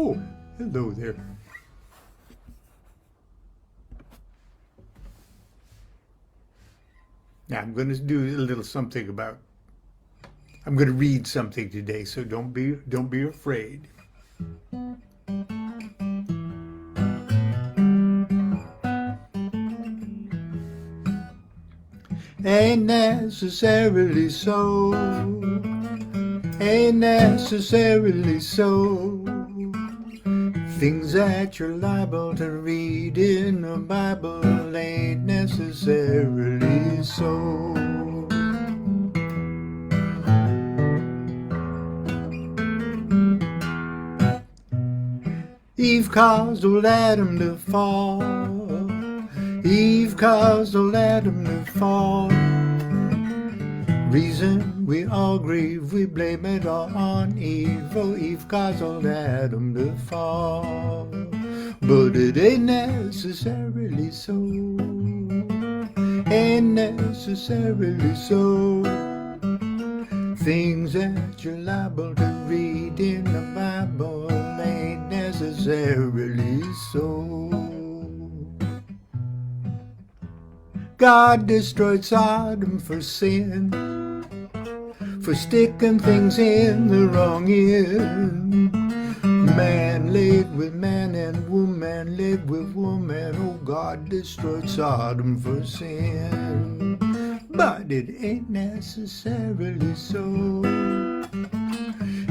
Oh, hello there. Now I'm going to do a little something about. I'm going to read something today, so don't be afraid. Ain't necessarily so. Ain't necessarily so. Things that you're liable to read in the Bible ain't necessarily so. Eve caused old Adam to fall. Eve caused old Adam to fall. Reason we all grieve, we blame it all on Eve. Oh, Eve caused old Adam to fall. But it ain't necessarily so. Ain't necessarily so. Things that you're liable to read in the Bible ain't necessarily so. God destroyed Sodom for sin, for sticking things in the wrong end. Man laid with man and woman laid with woman. Oh, God destroyed Sodom for sin. But it ain't necessarily so.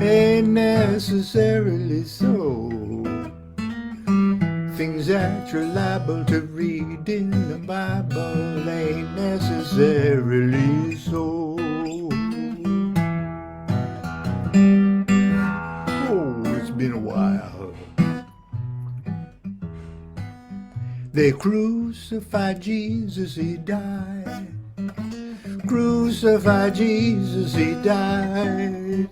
Ain't necessarily so. Things that you're liable to read in the Bible ain't necessarily so. Oh, it's been a while. They crucified Jesus, he died. Crucified Jesus, he died.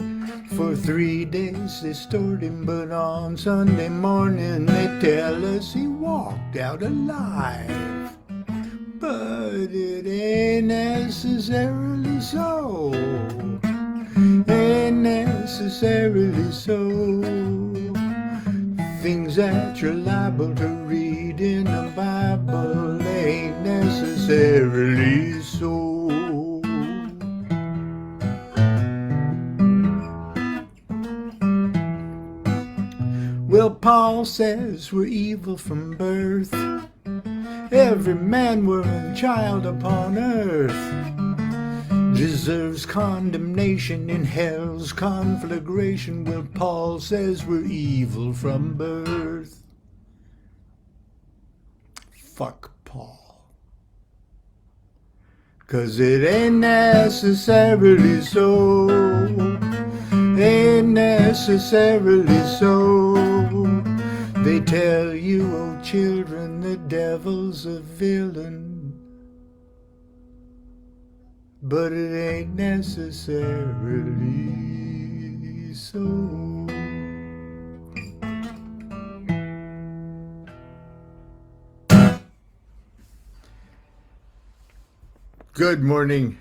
For 3 days they stored him, but on Sunday morning they tell us he walked out alive. But it ain't necessarily so. Ain't necessarily so. Things that you're liable to read in the Bible ain't necessarily so. Well, Paul says we're evil from birth. Every man, woman, child upon earth deserves condemnation in hell's conflagration. Well, Paul says we're evil from birth. Fuck Paul. 'Cause it ain't necessarily so. Ain't necessarily so. They tell you, oh children, the devil's a villain. But it ain't necessarily so. Good morning,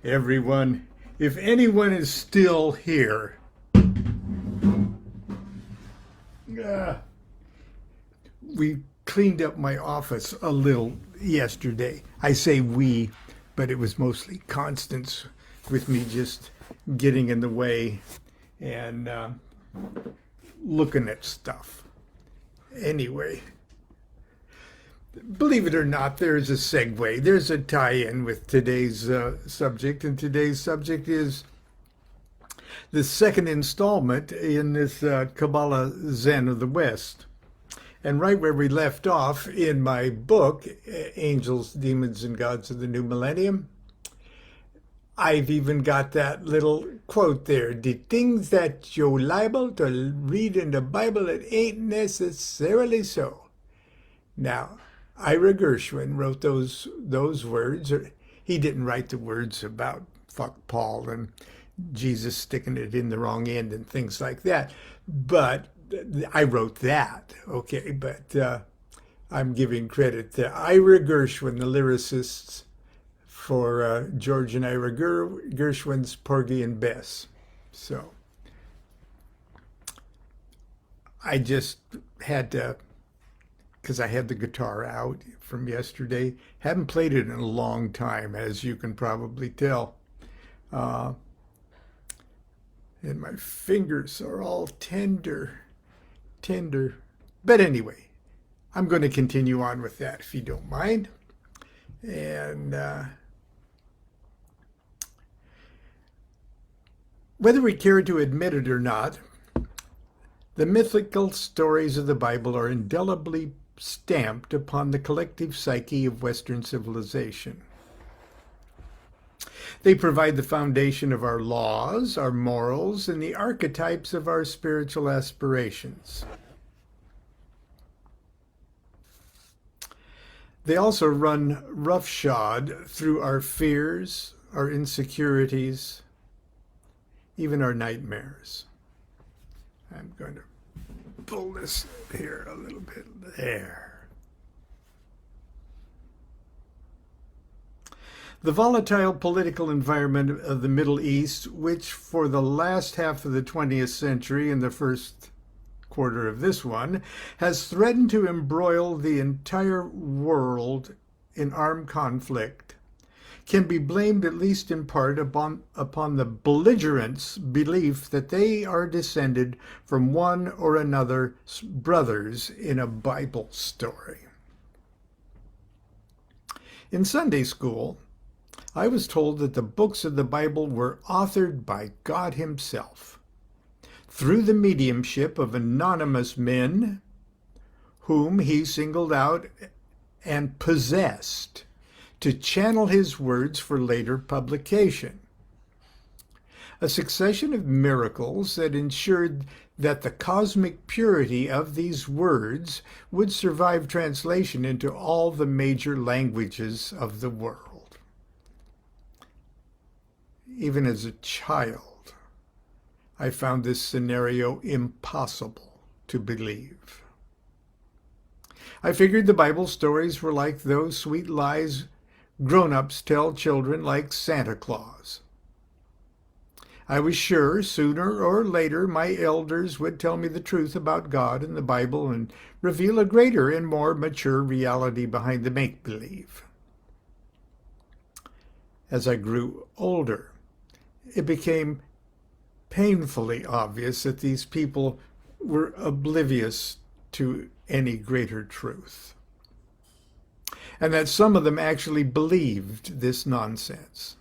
everyone. If anyone is still here, we cleaned up my office a little yesterday. I say we, but it was mostly Constance with me just getting in the way and looking at stuff. Anyway, believe it or not, there's a segue. There's a tie-in with today's subject, and today's subject is the second installment in this Qabalah Zen of the West. And right where we left off in my book, Angels, Demons, and Gods of the New Millennium, I've even got that little quote there. The things that you're liable to read in the Bible, it ain't necessarily so. Now, Ira Gershwin wrote those words. He didn't write the words about fuck Paul and Jesus sticking it in the wrong end and things like that. But I wrote that, okay? But I'm giving credit to Ira Gershwin, the lyricists, for George and Ira Gershwin's Porgy and Bess. So, I just had to, because I had the guitar out from yesterday. Haven't played it in a long time, as you can probably tell. Uh, and my fingers are all tender, tender. But anyway, I'm going to continue on with that, if you don't mind. And whether we care to admit it or not, the mythical stories of the Bible are indelibly stamped upon the collective psyche of Western civilization. They provide the foundation of our laws, our morals, and the archetypes of our spiritual aspirations. They also run roughshod through our fears, our insecurities, even our nightmares. I'm going to pull this here a little bit. There. The volatile political environment of the Middle East, which for the last half of the 20th century and the first quarter of this one, has threatened to embroil the entire world in armed conflict, can be blamed at least in part upon the belligerents' belief that they are descended from one or another brothers in a Bible story. In Sunday school, I was told that the books of the Bible were authored by God Himself through the mediumship of anonymous men whom He singled out and possessed to channel His words for later publication. A succession of miracles that ensured that the cosmic purity of these words would survive translation into all the major languages of the world. Even as a child, I found this scenario impossible to believe. I figured the Bible stories were like those sweet lies grown-ups tell children, like Santa Claus. I was sure sooner or later my elders would tell me the truth about God and the Bible and reveal a greater and more mature reality behind the make-believe. As I grew older, it became painfully obvious that these people were oblivious to any greater truth, and that some of them actually believed this nonsense.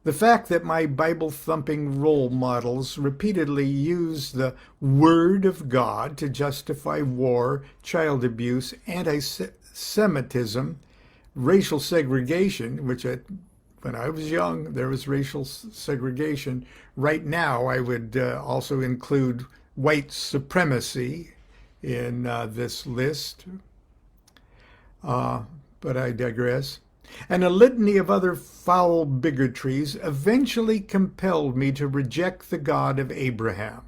The fact that my Bible-thumping role models repeatedly used the Word of God to justify war, child abuse, anti-Semitism, racial segregation, which when I was young, there was racial segregation. Right now, I would also include white supremacy in this list. But I digress. And a litany of other foul bigotries eventually compelled me to reject the God of Abraham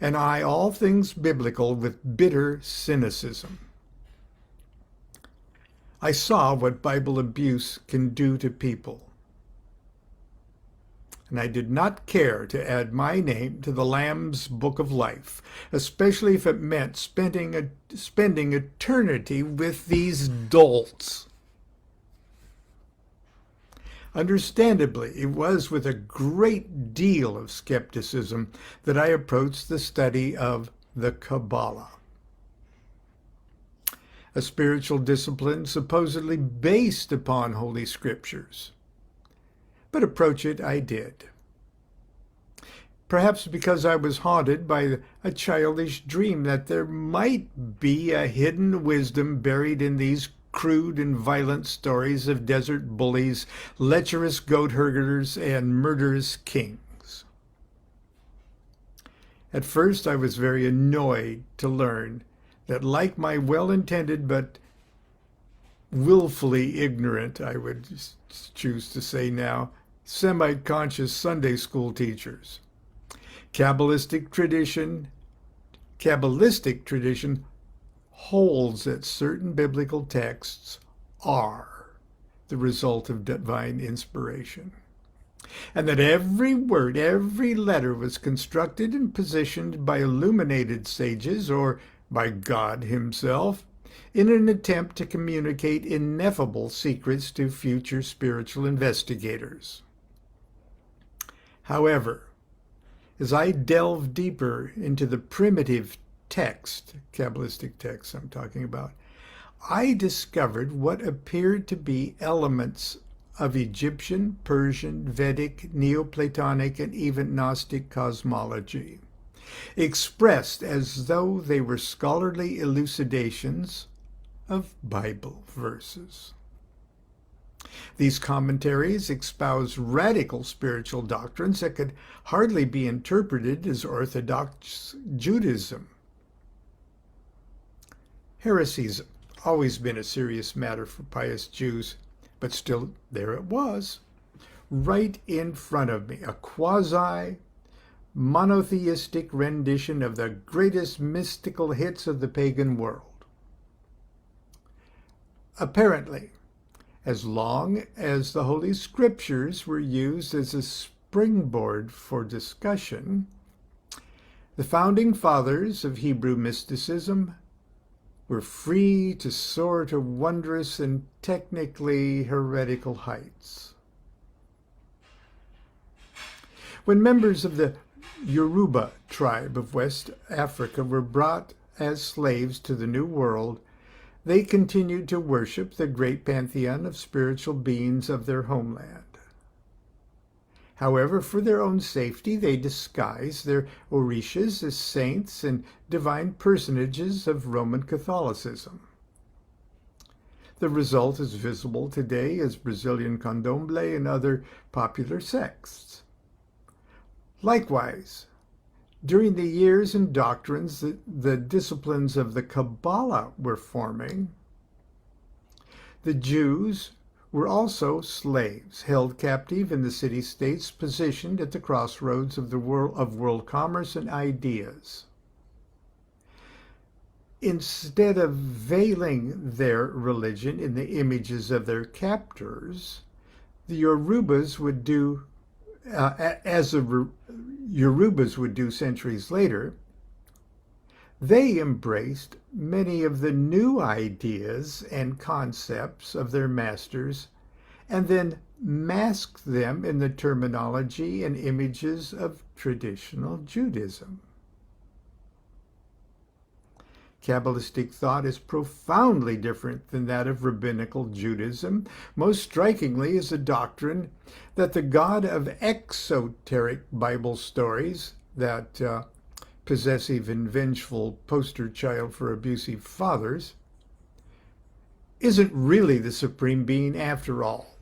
and eye all things biblical with bitter cynicism. I saw what Bible abuse can do to people, and I did not care to add my name to the Lamb's Book of Life, especially if it meant spending eternity with these dolts. Understandably, it was with a great deal of skepticism that I approached the study of the Kabbalah, a spiritual discipline supposedly based upon Holy Scriptures. But approach it I did. Perhaps because I was haunted by a childish dream that there might be a hidden wisdom buried in these crude and violent stories of desert bullies, lecherous goat herders, and murderous kings. At first, I was very annoyed to learn that, like my well-intended but willfully ignorant, I would choose to say now, semi-conscious Sunday school teachers, Kabbalistic tradition holds that certain biblical texts are the result of divine inspiration. and that every word, every letter was constructed and positioned by illuminated sages or by God himself in an attempt to communicate ineffable secrets to future spiritual investigators. However, as I delve deeper into the primitive text, Kabbalistic text I'm talking about, I discovered what appeared to be elements of Egyptian, Persian, Vedic, Neoplatonic, and even Gnostic cosmology, expressed as though they were scholarly elucidations of Bible verses. These commentaries espouse radical spiritual doctrines that could hardly be interpreted as Orthodox Judaism. Heresy's always been a serious matter for pious Jews, but still there it was, right in front of me, a quasi-monotheistic rendition of the greatest mystical hits of the pagan world. Apparently, as long as the Holy Scriptures were used as a springboard for discussion, the founding fathers of Hebrew mysticism were free to soar to wondrous and technically heretical heights. When members of the Yoruba tribe of West Africa were brought as slaves to the New World, they continued to worship the great pantheon of spiritual beings of their homeland. However, for their own safety, they disguised their orishas as saints and divine personages of Roman Catholicism. The result is visible today as Brazilian candomblé and other popular sects. Likewise, during the years and doctrines that the disciplines of the Kabbalah were forming, the Jews were also slaves, held captive in the city-states positioned at the crossroads of the world commerce and ideas. Instead of veiling their religion in the images of their captors, the Yorubas would do Yorubas would do centuries later. They embraced many of the new ideas and concepts of their masters and then masked them in the terminology and images of traditional Judaism. Kabbalistic thought is profoundly different than that of rabbinical Judaism. Most strikingly is the doctrine that the God of exoteric Bible stories, that possessive and vengeful poster child for abusive fathers, isn't really the supreme being after all.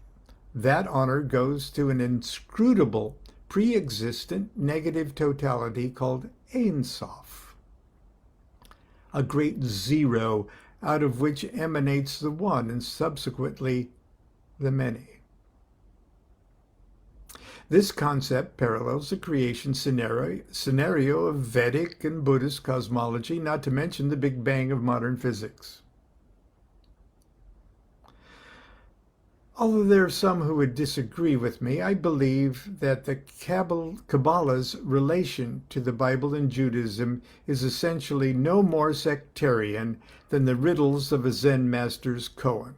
That honor goes to an inscrutable, pre-existent negative totality called Ein Sof, a great zero out of which emanates the one and subsequently the many. This concept parallels the creation scenario of Vedic and Buddhist cosmology, not to mention the Big Bang of modern physics. Although there are some who would disagree with me, I believe that the Kabbalah's relation to the Bible and Judaism is essentially no more sectarian than the riddles of a Zen master's koan.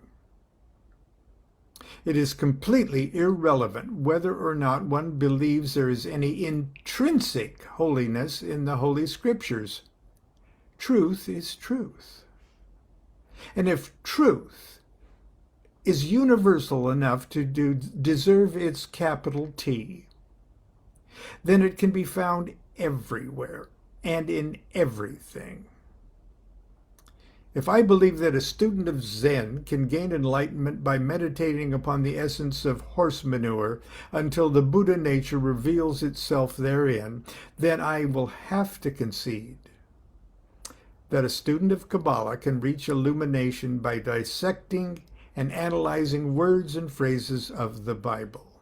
It is completely irrelevant whether or not one believes there is any intrinsic holiness in the Holy Scriptures. Truth is truth. And if truth is universal enough to deserve its capital T, then it can be found everywhere and in everything. If I believe that a student of Zen can gain enlightenment by meditating upon the essence of horse manure until the Buddha nature reveals itself therein, then I will have to concede that a student of Kabbalah can reach illumination by dissecting and analyzing words and phrases of the Bible.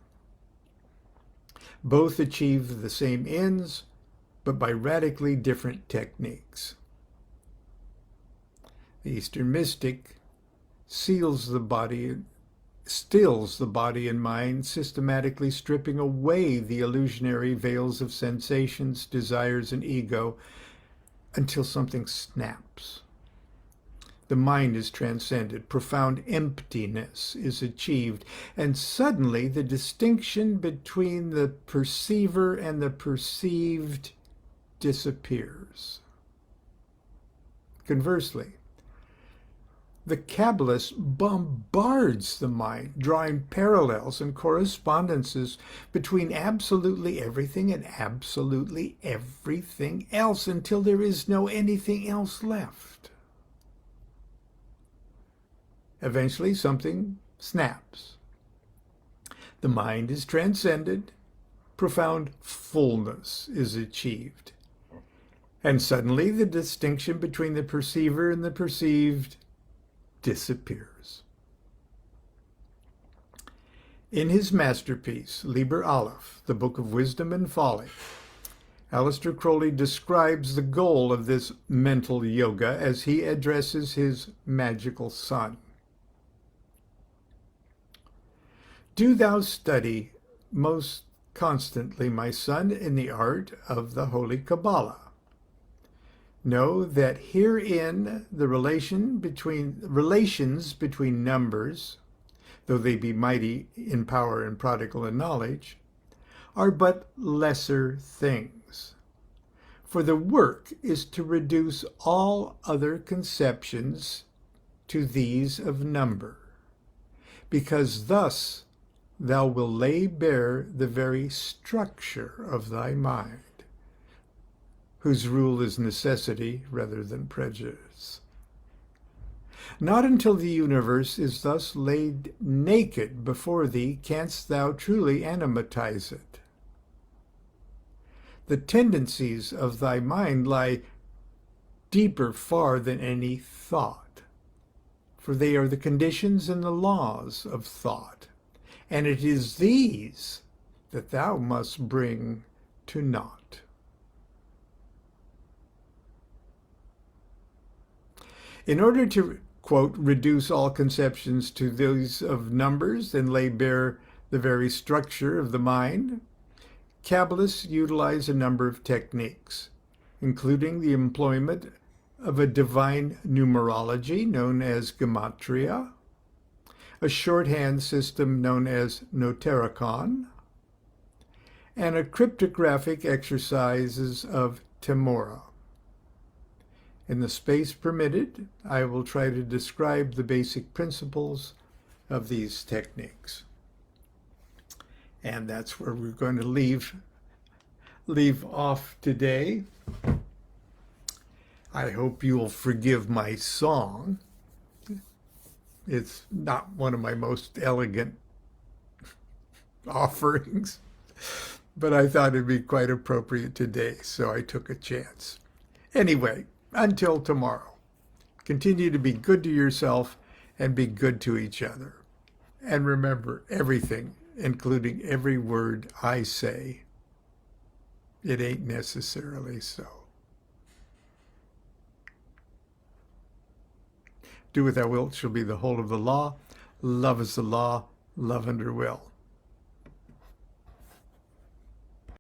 Both achieve the same ends, but by radically different techniques. The Eastern mystic seals the body stills the body and mind, systematically stripping away the illusionary veils of sensations, desires, and ego until something snaps. The mind is transcended, profound emptiness is achieved, and suddenly the distinction between the perceiver and the perceived disappears. Conversely, the Kabbalist bombards the mind, drawing parallels and correspondences between absolutely everything and absolutely everything else until there is no anything else left. Eventually, something snaps. The mind is transcended, profound fullness is achieved, and suddenly the distinction between the perceiver and the perceived disappears. In his masterpiece, Liber Aleph, the Book of Wisdom and Folly, Aleister Crowley describes the goal of this mental yoga as he addresses his magical son. Do thou study most constantly, my son, in the art of the Holy Kabbalah. Know that herein the relations between numbers, though they be mighty in power and prodigal in knowledge, are but lesser things. For the work is to reduce all other conceptions to these of number, because thus thou wilt lay bare the very structure of thy mind, whose rule is necessity rather than prejudice. Not until the universe is thus laid naked before thee canst thou truly animatize it. The tendencies of thy mind lie deeper far than any thought, for they are the conditions and the laws of thought, and it is these that thou must bring to naught. In order to, quote, reduce all conceptions to those of numbers and lay bare the very structure of the mind, Kabbalists utilize a number of techniques, including the employment of a divine numerology known as gematria, a shorthand system known as notarikon, and a cryptographic exercises of Temora. In the space permitted, I will try to describe the basic principles of these techniques. And that's where we're going to leave off today. I hope you'll forgive my song. It's not one of my most elegant offerings, but I thought it'd be quite appropriate today, so I took a chance. Anyway, until tomorrow, continue to be good to yourself and be good to each other. And remember, everything, including every word I say, it ain't necessarily so. Do what thou wilt shall be the whole of the law. Love is the law. Love under will.